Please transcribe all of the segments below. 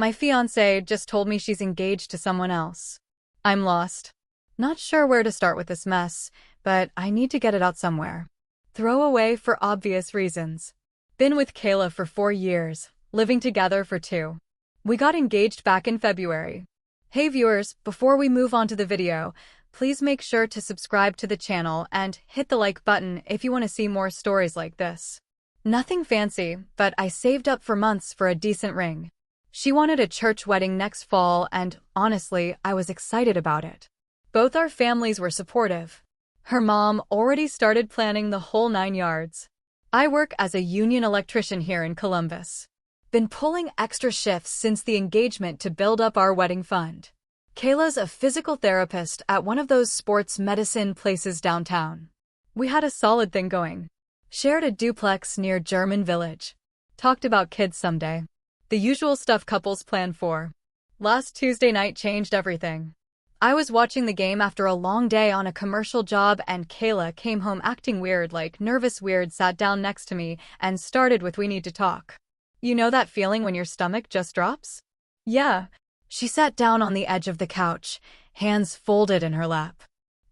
My fiancé just told me she's engaged to someone else. I'm lost. Not sure where to start with this mess, but I need to get it out somewhere. Throw away for obvious reasons. Been with Kayla for 4 years, living together for 2. We got engaged back in February. Hey viewers, before we move on to the video, please make sure to subscribe to the channel and hit the like button if you want to see more stories like this. Nothing fancy, but I saved up for months for a decent ring. She wanted a church wedding next fall, and honestly, I was excited about it. Both our families were supportive. Her mom already started planning the whole 9 yards. I work as a union electrician here in Columbus. Been pulling extra shifts since the engagement to build up our wedding fund. Kayla's a physical therapist at one of those sports medicine places downtown. We had a solid thing going. Shared a duplex near German Village. Talked about kids someday. The usual stuff couples plan for. Last Tuesday night changed everything. I was watching the game after a long day on a commercial job, and Kayla came home acting weird, like nervous weird, sat down next to me and started with, "We need to talk." You know that feeling when your stomach just drops? Yeah. She sat down on the edge of the couch, hands folded in her lap.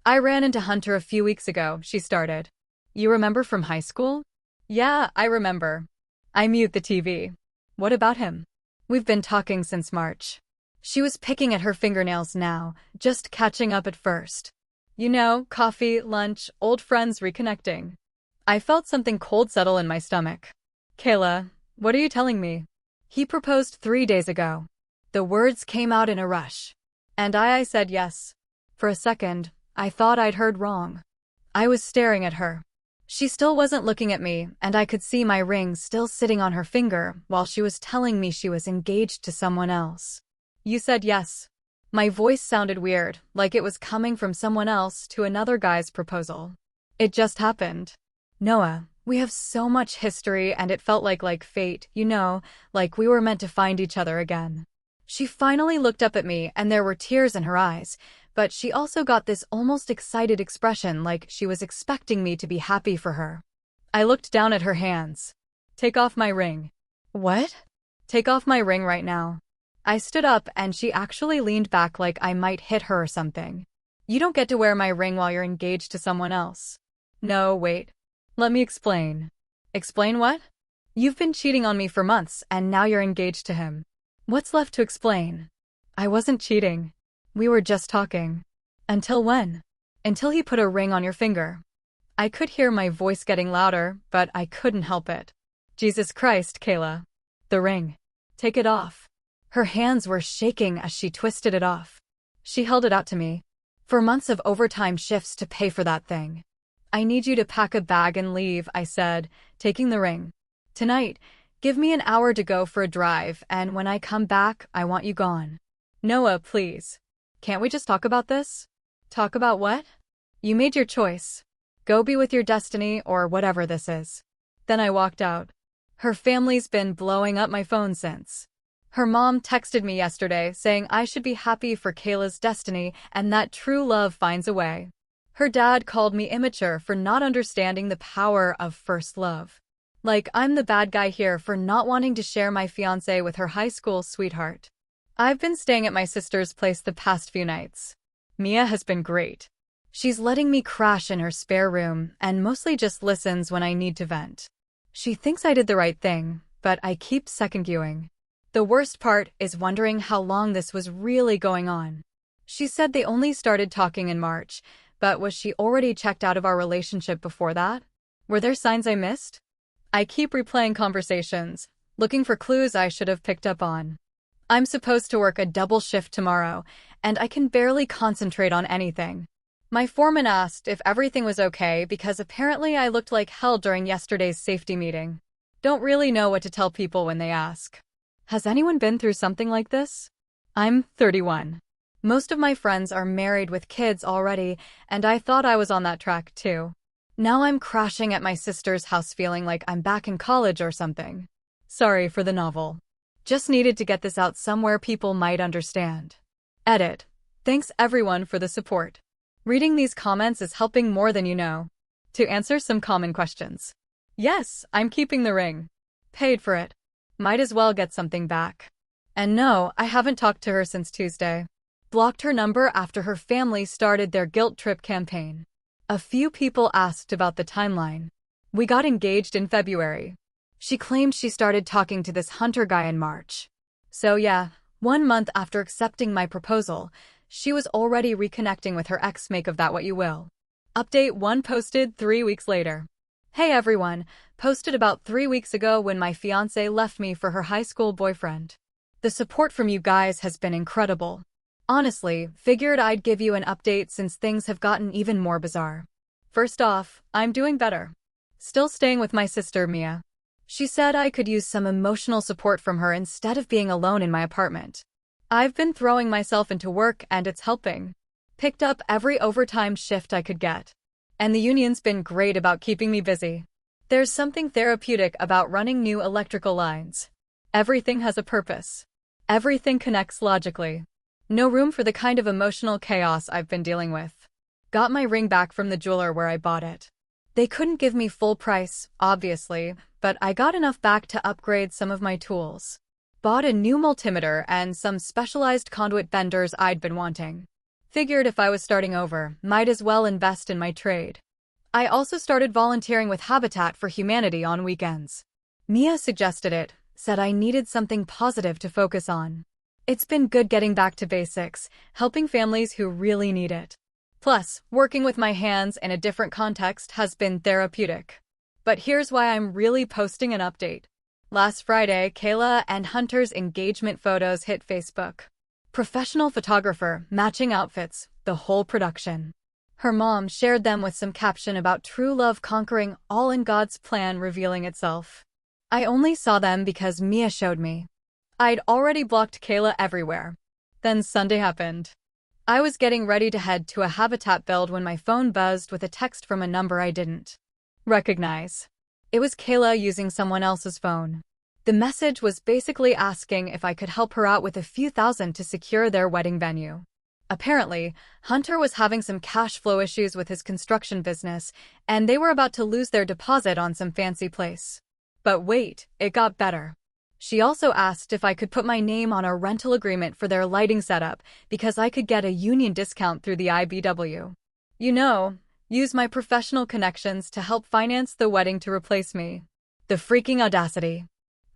"I ran into Hunter a few weeks ago," she started. "You remember from high school?" "Yeah, I remember." I mute the TV. "What about him?" "We've been talking since March." She was picking at her fingernails now, just catching up at first. "You know, coffee, lunch, old friends reconnecting." I felt something cold settle in my stomach. "Kayla, what are you telling me?" "He proposed 3 days ago." The words came out in a rush. And I said yes. For a second, I thought I'd heard wrong. I was staring at her. She still wasn't looking at me, and I could see my ring still sitting on her finger while she was telling me she was engaged to someone else. "You said yes." My voice sounded weird, like it was coming from someone else to another guy's proposal. "It just happened. Noah, we have so much history, and it felt like fate, you know, like we were meant to find each other again." She finally looked up at me, and there were tears in her eyes, but she also got this almost excited expression, like she was expecting me to be happy for her. I looked down at her hands. "Take off my ring." "What?" "Take off my ring right now." I stood up, and she actually leaned back like I might hit her or something. "You don't get to wear my ring while you're engaged to someone else." "No, wait. Let me explain." "Explain what?" "You've been cheating on me for months, and now you're engaged to him." "What's left to explain?" "I wasn't cheating. We were just talking." "Until when?" "Until he put a ring on your finger." I could hear my voice getting louder, but I couldn't help it. "Jesus Christ, Kayla. The ring. Take it off." Her hands were shaking as she twisted it off. She held it out to me. "For months of overtime shifts to pay for that thing." "I need you to pack a bag and leave," I said, taking the ring. "Tonight. Give me an hour to go for a drive, and when I come back, I want you gone." "Noah, please. Can't we just talk about this?" "Talk about what?" "You made your choice. Go be with your destiny, or whatever this is." Then I walked out. Her family's been blowing up my phone since. Her mom texted me yesterday saying I should be happy for Kayla's destiny and that true love finds a way. Her dad called me immature for not understanding the power of first love. Like I'm the bad guy here for not wanting to share my fiancé with her high school sweetheart. I've been staying at my sister's place the past few nights. Mia has been great. She's letting me crash in her spare room and mostly just listens when I need to vent. She thinks I did the right thing, but I keep second-guessing. The worst part is wondering how long this was really going on. She said they only started talking in March, but was she already checked out of our relationship before that? Were there signs I missed? I keep replaying conversations, looking for clues I should have picked up on. I'm supposed to work a double shift tomorrow, and I can barely concentrate on anything. My foreman asked if everything was okay because apparently I looked like hell during yesterday's safety meeting. Don't really know what to tell people when they ask. Has anyone been through something like this? I'm 31. Most of my friends are married with kids already, and I thought I was on that track too. Now I'm crashing at my sister's house feeling like I'm back in college or something. Sorry for the novel. Just needed to get this out somewhere people might understand. Edit. Thanks everyone for the support. Reading these comments is helping more than you know. To answer some common questions. Yes, I'm keeping the ring. Paid for it. Might as well get something back. And no, I haven't talked to her since Tuesday. Blocked her number after her family started their guilt trip campaign. A few people asked about the timeline. We got engaged in February. She claimed she started talking to this Hunter guy in March. So yeah, 1 month after accepting my proposal, she was already reconnecting with her ex. Make of that what you will. Update 1 posted 3 weeks later. Hey everyone, posted about 3 weeks ago when my fiancé left me for her high school boyfriend. The support from you guys has been incredible. Honestly, figured I'd give you an update since things have gotten even more bizarre. First off, I'm doing better. Still staying with my sister Mia. She said I could use some emotional support from her instead of being alone in my apartment. I've been throwing myself into work and it's helping. Picked up every overtime shift I could get. And the union's been great about keeping me busy. There's something therapeutic about running new electrical lines. Everything has a purpose. Everything connects logically. No room for the kind of emotional chaos I've been dealing with. Got my ring back from the jeweler where I bought it. They couldn't give me full price, obviously, but I got enough back to upgrade some of my tools. Bought a new multimeter and some specialized conduit benders I'd been wanting. Figured if I was starting over, might as well invest in my trade. I also started volunteering with Habitat for Humanity on weekends. Mia suggested it, said I needed something positive to focus on. It's been good getting back to basics, helping families who really need it. Plus, working with my hands in a different context has been therapeutic. But here's why I'm really posting an update. Last Friday, Kayla and Hunter's engagement photos hit Facebook. Professional photographer, matching outfits, the whole production. Her mom shared them with some caption about true love conquering all in God's plan revealing itself. I only saw them because Mia showed me. I'd already blocked Kayla everywhere. Then Sunday happened. I was getting ready to head to a Habitat build when my phone buzzed with a text from a number I didn't recognize. It was Kayla using someone else's phone. The message was basically asking if I could help her out with a few thousand to secure their wedding venue. Apparently, Hunter was having some cash flow issues with his construction business, and they were about to lose their deposit on some fancy place. But wait, it got better. She also asked if I could put my name on a rental agreement for their lighting setup because I could get a union discount through the IBW. You know, use my professional connections to help finance the wedding to replace me. The freaking audacity.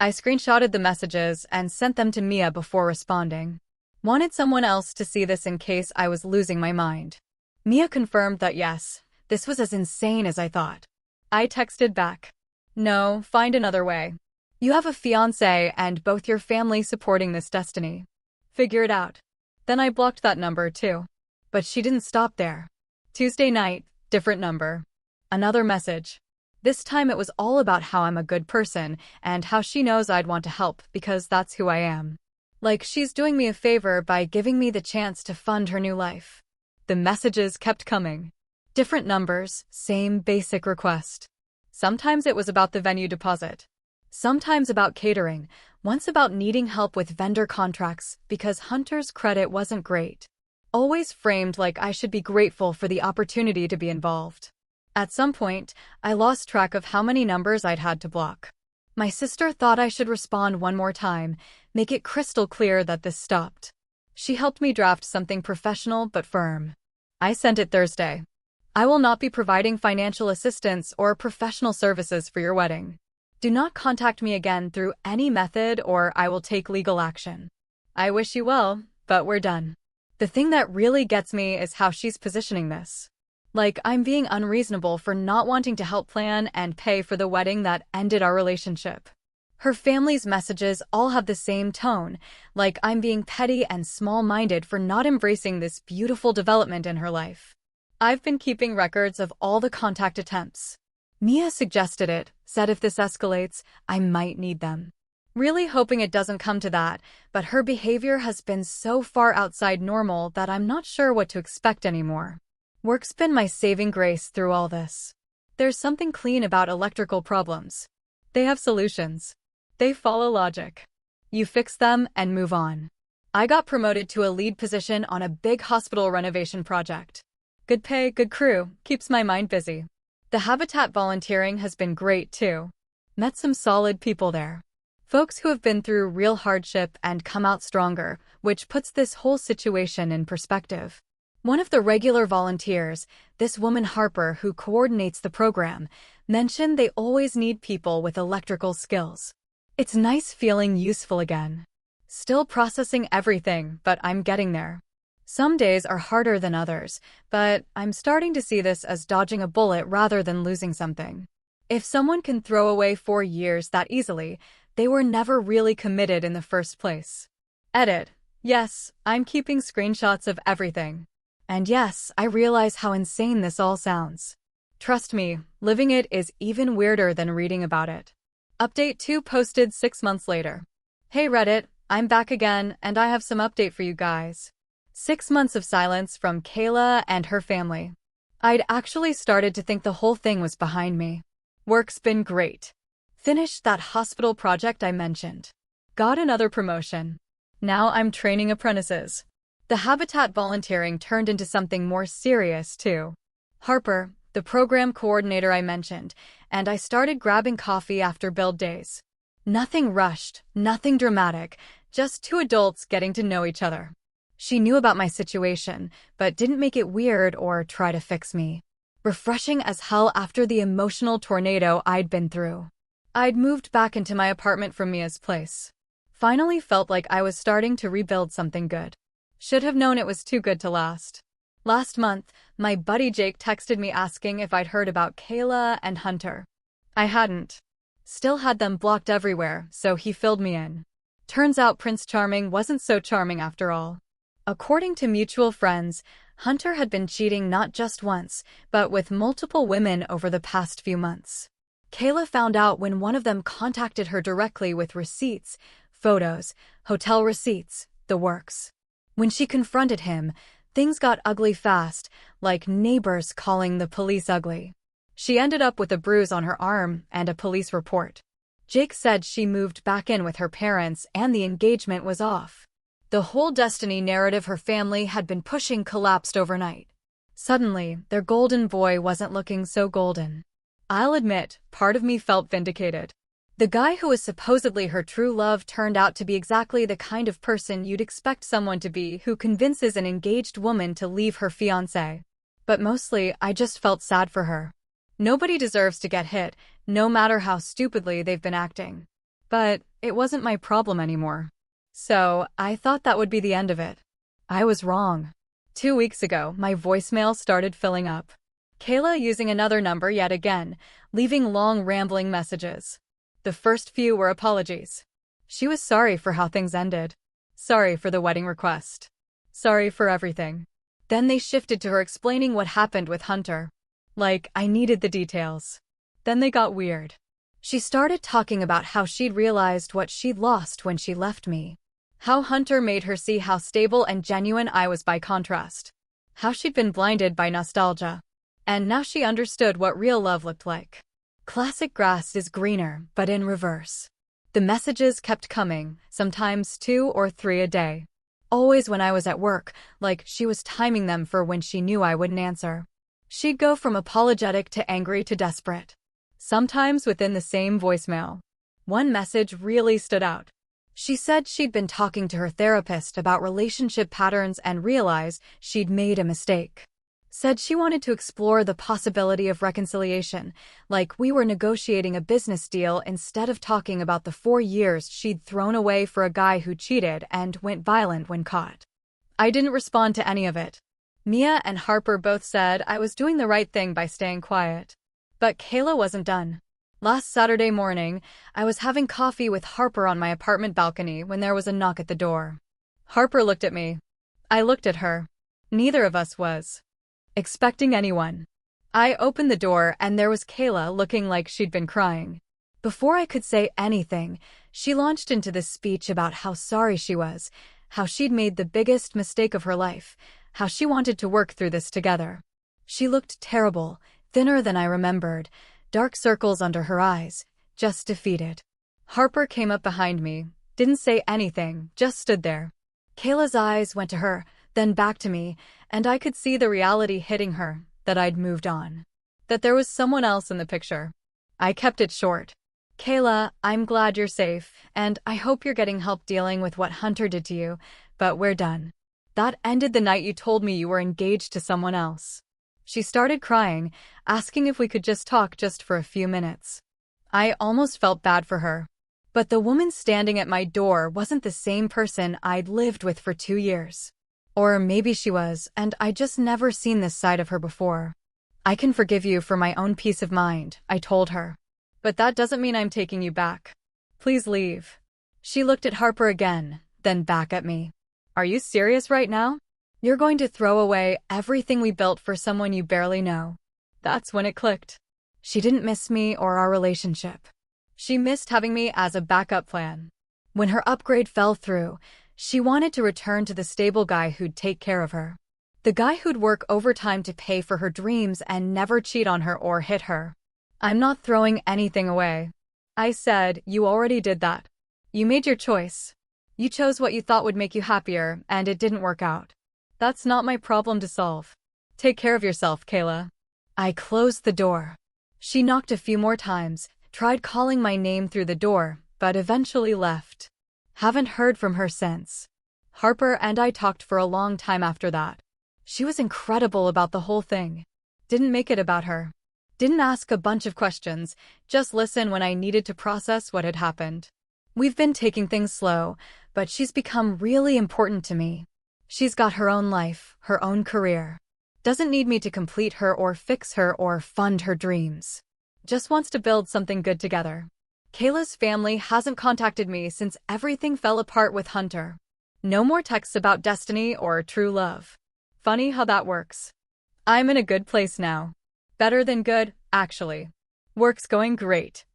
I screenshotted the messages and sent them to Mia before responding. Wanted someone else to see this in case I was losing my mind. Mia confirmed that yes, this was as insane as I thought. I texted back. No, find another way. You have a fiancé and both your family supporting this destiny. Figure it out. Then I blocked that number too. But she didn't stop there. Tuesday night, different number. Another message. This time it was all about how I'm a good person and how she knows I'd want to help because that's who I am. Like she's doing me a favor by giving me the chance to fund her new life. The messages kept coming. Different numbers, same basic request. Sometimes it was about the venue deposit. Sometimes about catering, once about needing help with vendor contracts because Hunter's credit wasn't great. Always framed like I should be grateful for the opportunity to be involved. At some point, I lost track of how many numbers I'd had to block. My sister thought I should respond one more time, make it crystal clear that this stopped. She helped me draft something professional but firm. I sent it Thursday. I will not be providing financial assistance or professional services for your wedding. Do not contact me again through any method or I will take legal action. I wish you well, but we're done. The thing that really gets me is how she's positioning this. Like I'm being unreasonable for not wanting to help plan and pay for the wedding that ended our relationship. Her family's messages all have the same tone, like I'm being petty and small-minded for not embracing this beautiful development in her life. I've been keeping records of all the contact attempts. Mia suggested it, said if this escalates, I might need them. Really hoping it doesn't come to that, but her behavior has been so far outside normal that I'm not sure what to expect anymore. Work's been my saving grace through all this. There's something clean about electrical problems. They have solutions. They follow logic. You fix them and move on. I got promoted to a lead position on a big hospital renovation project. Good pay, good crew, keeps my mind busy. The Habitat volunteering has been great too. Met some solid people there. Folks who have been through real hardship and come out stronger, which puts this whole situation in perspective. One of the regular volunteers, this woman Harper who coordinates the program, mentioned they always need people with electrical skills. It's nice feeling useful again. Still processing everything, but I'm getting there. Some days are harder than others, but I'm starting to see this as dodging a bullet rather than losing something. If someone can throw away 4 years that easily, they were never really committed in the first place. Edit. Yes, I'm keeping screenshots of everything. And yes, I realize how insane this all sounds. Trust me, living it is even weirder than reading about it. Update 2 posted 6 months later. Hey Reddit, I'm back again, and I have some update for you guys. 6 months of silence from Kayla and her family. I'd actually started to think the whole thing was behind me. Work's been great. Finished that hospital project I mentioned. Got another promotion. Now I'm training apprentices. The habitat volunteering turned into something more serious, too. Harper, the program coordinator I mentioned, and I started grabbing coffee after build days. Nothing rushed, nothing dramatic, just 2 adults getting to know each other. She knew about my situation, but didn't make it weird or try to fix me. Refreshing as hell after the emotional tornado I'd been through. I'd moved back into my apartment from Mia's place. Finally felt like I was starting to rebuild something good. Should have known it was too good to last. Last month, my buddy Jake texted me asking if I'd heard about Kayla and Hunter. I hadn't. Still had them blocked everywhere, so he filled me in. Turns out Prince Charming wasn't so charming after all. According to mutual friends, Hunter had been cheating not just once, but with multiple women over the past few months. Kayla found out when one of them contacted her directly with receipts, photos, hotel receipts, the works. When she confronted him, things got ugly fast, like neighbors calling the police ugly. She ended up with a bruise on her arm and a police report. Jake said she moved back in with her parents and the engagement was off. The whole destiny narrative her family had been pushing collapsed overnight. Suddenly, their golden boy wasn't looking so golden. I'll admit, part of me felt vindicated. The guy who was supposedly her true love turned out to be exactly the kind of person you'd expect someone to be who convinces an engaged woman to leave her fiancé. But mostly, I just felt sad for her. Nobody deserves to get hit, no matter how stupidly they've been acting. But it wasn't my problem anymore. So, I thought that would be the end of it. I was wrong. 2 weeks ago, my voicemail started filling up. Kayla using another number yet again, leaving long rambling messages. The first few were apologies. She was sorry for how things ended. Sorry for the wedding request. Sorry for everything. Then they shifted to her explaining what happened with Hunter. Like, I needed the details. Then they got weird. She started talking about how she'd realized what she'd lost when she left me. How Hunter made her see how stable and genuine I was by contrast. How she'd been blinded by nostalgia. And now she understood what real love looked like. Classic grass is greener, but in reverse. The messages kept coming, sometimes 2 or 3 a day. Always when I was at work, like she was timing them for when she knew I wouldn't answer. She'd go from apologetic to angry to desperate. Sometimes within the same voicemail. One message really stood out. She said she'd been talking to her therapist about relationship patterns and realized she'd made a mistake. Said she wanted to explore the possibility of reconciliation, like we were negotiating a business deal instead of talking about the 4 years she'd thrown away for a guy who cheated and went violent when caught. I didn't respond to any of it. Mia and Harper both said I was doing the right thing by staying quiet. But Kayla wasn't done. Last Saturday morning, I was having coffee with Harper on my apartment balcony when there was a knock at the door. Harper looked at me. I looked at her. Neither of us was expecting anyone. I opened the door and there was Kayla looking like she'd been crying. Before I could say anything, she launched into this speech about how sorry she was, how she'd made the biggest mistake of her life, how she wanted to work through this together. She looked terrible, thinner than I remembered, dark circles under her eyes, just defeated. Harper came up behind me, didn't say anything, just stood there. Kayla's eyes went to her, then back to me, and I could see the reality hitting her, that I'd moved on. That there was someone else in the picture. I kept it short. Kayla, I'm glad you're safe, and I hope you're getting help dealing with what Hunter did to you, but we're done. That ended the night you told me you were engaged to someone else. She started crying, asking if we could just talk just for a few minutes. I almost felt bad for her. But the woman standing at my door wasn't the same person I'd lived with for 2 years. Or maybe she was, and I'd just never seen this side of her before. I can forgive you for my own peace of mind, I told her. But that doesn't mean I'm taking you back. Please leave. She looked at Harper again, then back at me. Are you serious right now? You're going to throw away everything we built for someone you barely know. That's when it clicked. She didn't miss me or our relationship. She missed having me as a backup plan. When her upgrade fell through, she wanted to return to the stable guy who'd take care of her. The guy who'd work overtime to pay for her dreams and never cheat on her or hit her. I'm not throwing anything away. I said, you already did that. You made your choice. You chose what you thought would make you happier, and it didn't work out. That's not my problem to solve. Take care of yourself, Kayla. I closed the door. She knocked a few more times, tried calling my name through the door, but eventually left. Haven't heard from her since. Harper and I talked for a long time after that. She was incredible about the whole thing. Didn't make it about her. Didn't ask a bunch of questions, just listen when I needed to process what had happened. We've been taking things slow, but she's become really important to me. She's got her own life, her own career. Doesn't need me to complete her or fix her or fund her dreams. Just wants to build something good together. Kayla's family hasn't contacted me since everything fell apart with Hunter. No more texts about destiny or true love. Funny how that works. I'm in a good place now. Better than good, actually. Work's going great.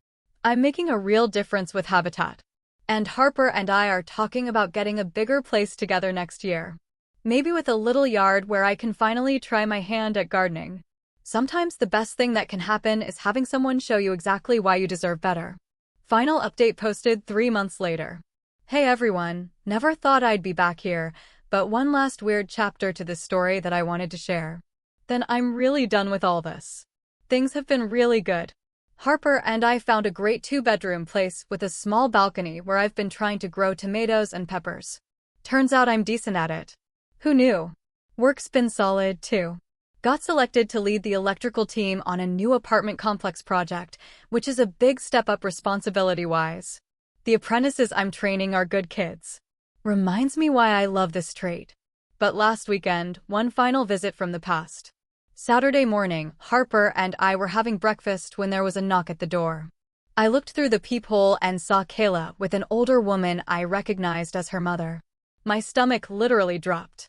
I'm making a real difference with Habitat. And Harper and I are talking about getting a bigger place together next year. Maybe with a little yard where I can finally try my hand at gardening. Sometimes the best thing that can happen is having someone show you exactly why you deserve better. Final update posted 3 months later. Hey everyone, never thought I'd be back here, but one last weird chapter to this story that I wanted to share. Then I'm really done with all this. Things have been really good. Harper and I found a great 2-bedroom place with a small balcony where I've been trying to grow tomatoes and peppers. Turns out I'm decent at it. Who knew? Work's been solid, too. Got selected to lead the electrical team on a new apartment complex project, which is a big step up responsibility-wise. The apprentices I'm training are good kids. Reminds me why I love this trait. But last weekend, one final visit from the past. Saturday morning, Harper and I were having breakfast when there was a knock at the door. I looked through the peephole and saw Kayla with an older woman I recognized as her mother. My stomach literally dropped.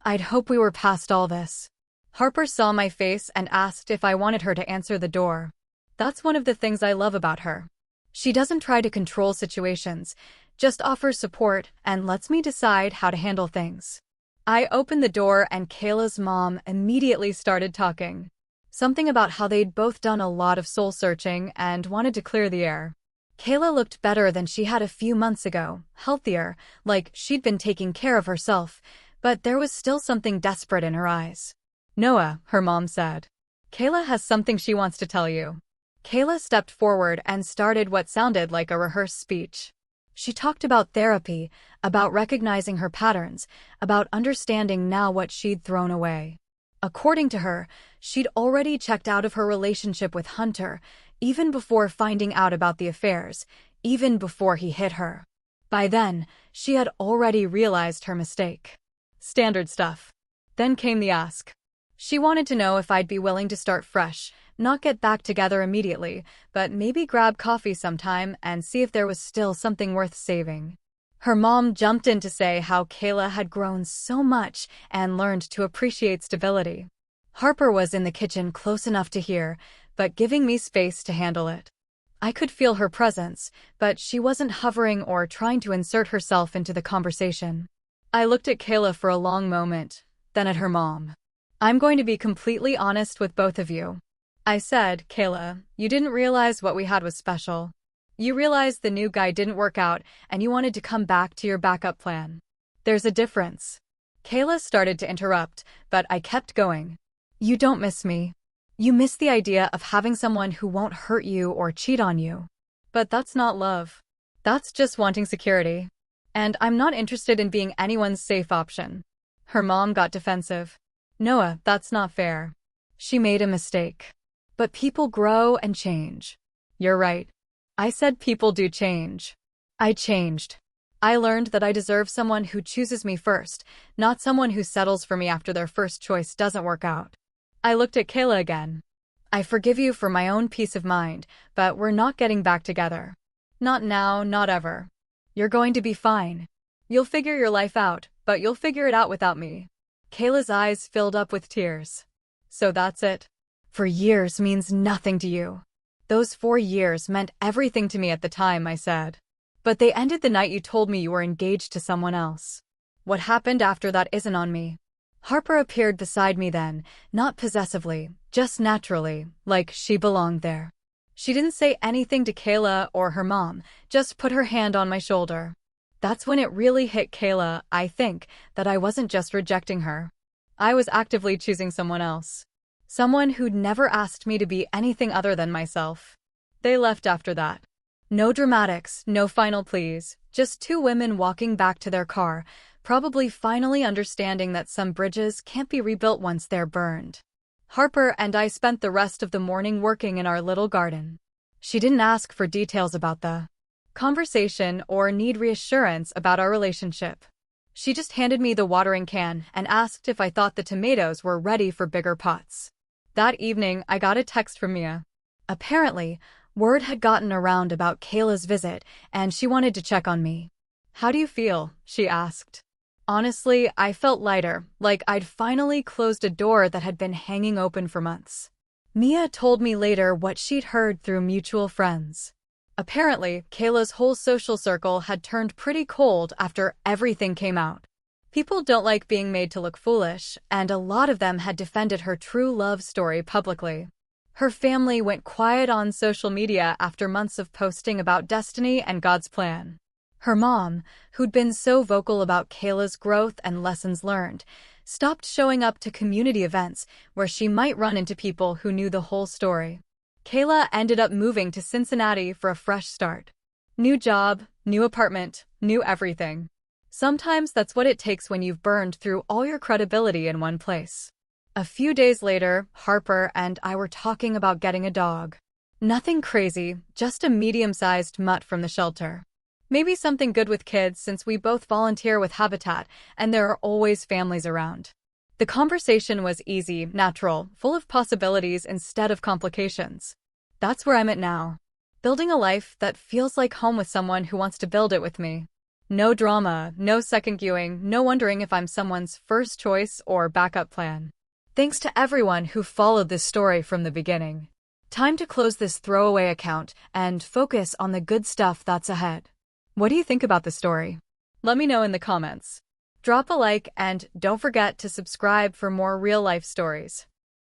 I'd hope we were past all this. Harper saw my face and asked if I wanted her to answer the door. That's one of the things I love about her. She doesn't try to control situations, just offers support and lets me decide how to handle things. I opened the door and Kayla's mom immediately started talking. Something about how they'd both done a lot of soul-searching and wanted to clear the air. Kayla looked better than she had a few months ago, healthier, like she'd been taking care of herself, but there was still something desperate in her eyes. Noah, her mom said. Kayla has something she wants to tell you. Kayla stepped forward and started what sounded like a rehearsed speech. She talked about therapy, about recognizing her patterns, about understanding now what she'd thrown away. According to her, she'd already checked out of her relationship with Hunter, even before finding out about the affairs, even before he hit her. By then, she had already realized her mistake. Standard stuff. Then came the ask. She wanted to know if I'd be willing to start fresh, not get back together immediately, but maybe grab coffee sometime and see if there was still something worth saving. Her mom jumped in to say how Kayla had grown so much and learned to appreciate stability. Harper was in the kitchen close enough to hear, but giving me space to handle it. I could feel her presence, but she wasn't hovering or trying to insert herself into the conversation. I looked at Kayla for a long moment, then at her mom. I'm going to be completely honest with both of you. I said, Kayla, you didn't realize what we had was special. You realized the new guy didn't work out and you wanted to come back to your backup plan. There's a difference. Kayla started to interrupt, but I kept going. You don't miss me. You miss the idea of having someone who won't hurt you or cheat on you. But that's not love. That's just wanting security. And I'm not interested in being anyone's safe option. Her mom got defensive. Noah, that's not fair. She made a mistake. But people grow and change. You're right. I said people do change. I changed. I learned that I deserve someone who chooses me first, not someone who settles for me after their first choice doesn't work out. I looked at Kayla again. I forgive you for my own peace of mind, but we're not getting back together. Not now, not ever. You're going to be fine. You'll figure your life out, but you'll figure it out without me. Kayla's eyes filled up with tears. So that's it. For years means nothing to you. Those 4 years meant everything to me at the time, I said. But they ended the night you told me you were engaged to someone else. What happened after that isn't on me. Harper appeared beside me then, not possessively, just naturally, like she belonged there. She didn't say anything to Kayla or her mom, just put her hand on my shoulder. That's when it really hit Kayla, I think, that I wasn't just rejecting her. I was actively choosing someone else. Someone who'd never asked me to be anything other than myself. They left after that. No dramatics, no final pleas, just 2 women walking back to their car, probably finally understanding that some bridges can't be rebuilt once they're burned. Harper and I spent the rest of the morning working in our little garden. She didn't ask for details about the conversation or need reassurance about our relationship. She just handed me the watering can and asked if I thought the tomatoes were ready for bigger pots. That evening, I got a text from Mia. Apparently, word had gotten around about Kayla's visit, and she wanted to check on me. How do you feel? She asked. Honestly, I felt lighter, like I'd finally closed a door that had been hanging open for months. Mia told me later what she'd heard through mutual friends. Apparently, Kayla's whole social circle had turned pretty cold after everything came out. People don't like being made to look foolish, and a lot of them had defended her true love story publicly. Her family went quiet on social media after months of posting about destiny and God's plan. Her mom, who'd been so vocal about Kayla's growth and lessons learned, stopped showing up to community events where she might run into people who knew the whole story. Kayla ended up moving to Cincinnati for a fresh start. New job, new apartment, new everything. Sometimes that's what it takes when you've burned through all your credibility in one place. A few days later, Harper and I were talking about getting a dog. Nothing crazy, just a medium-sized mutt from the shelter. Maybe something good with kids since we both volunteer with Habitat and there are always families around. The conversation was easy, natural, full of possibilities instead of complications. That's where I'm at now. Building a life that feels like home with someone who wants to build it with me. No drama, no second guessing, no wondering if I'm someone's first choice or backup plan. Thanks to everyone who followed this story from the beginning. Time to close this throwaway account and focus on the good stuff that's ahead. What do you think about the story? Let me know in the comments. Drop a like and don't forget to subscribe for more real-life stories.